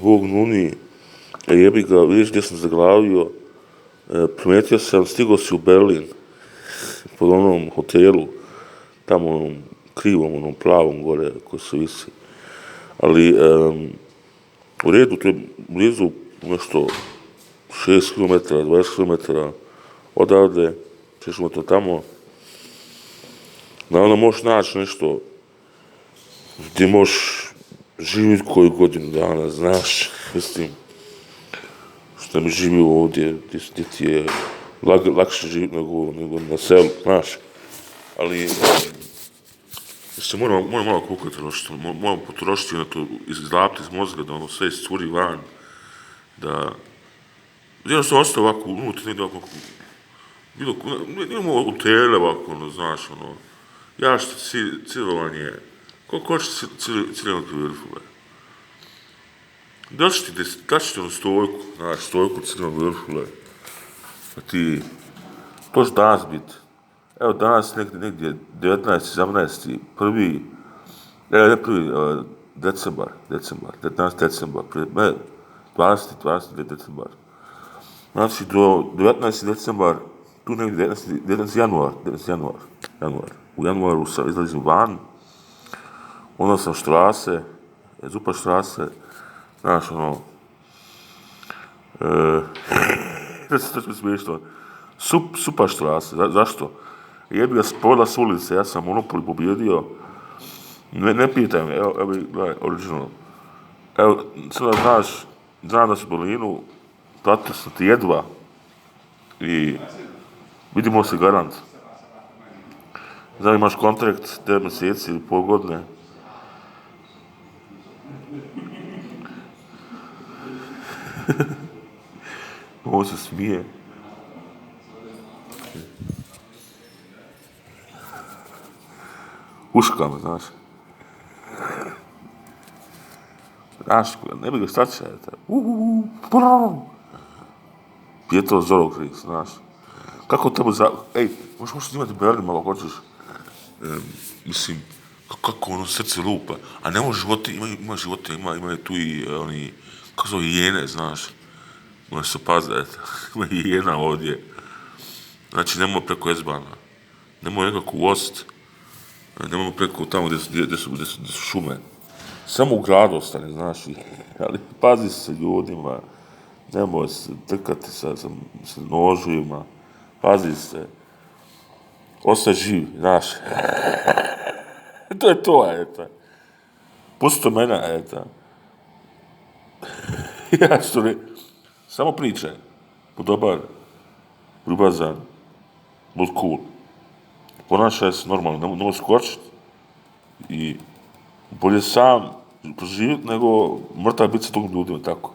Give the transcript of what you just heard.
Bog nuni, jebi ga, vidiš gdje sam zaglavio, primetio sam, stigao si u Berlin, po onom hotelu, tamo onom krivom, onom plavom gore koji se visi. Ali u redu, to je blizu nešto 6 km, 20 km odavde, 6 km tamo. Naravno možeš naći nešto gdje možeš živjeti koju godinu dana, znaš, mislim, što mi živio ovdje, gdje ti je lakše živjeti nego na selu, znaš. Ali, se moram malo koliko trošiti, moram potrošiti na to, izlapiti iz mozga, da ono sve iscuri van, da jednostavno ostao ovako unutra, negdje ovako, nije u tele ovako, ono, znaš, ono, jašte cilovanje, koliko hoće ciljeno vrhove. Daći ti ono stojku, znaš, stojku ciljeno vrhove, a ti, to će danas biti. Evo danas negdje 19, 17, decembar, 19 decembar, 20 decembar. Znači do 19. decembar, tu negdje 19. januar. U januaru izlazim van, onda sam štrase, Zupa štrase, znaš ono, to je smiješno, Supa štrase, zašto? Jebi ga spoda s ulice, ja sam Monopoly pobjedio, ne pitaj me, evo gledaj, original. Evo, sada znam da si u Berlinu, platio sam ti jedva i vidimo se garant. Znam imaš kontrakt 9 mjeseci ili pol godine. Ovo se smije. Uška me, znaš. Znaš, ne bi ga stačajete. Pijetro Zorokris, znaš. Kako tebe ej, možeš snimati Berlin malo hoćeš. Mislim, kako ono srce lupa. A ne može živote, ima živote, ima tu i oni, kako zove, hijene, znaš. Moraš se paziti, ima hijena ovdje. Znači, nemoj preko Ezbana. Nemoj nekako u Ost. Nemoj preko tamo gdje su šume. Samo u gradu ostane, znaš. Ali pazi se ljudima. Nemoj se trkati sa nožima. Pazi se. Ostaj živ, znaš. To je to, eto. Pusti mene, eto. Ja što ne... Samo pričaj. Bud dobar, ljubazan, bud cool. Ponašaj se normalno, nemoj skočiti. I bolje sam proživjeti nego mrtav biti sa drugim ljudima, tako.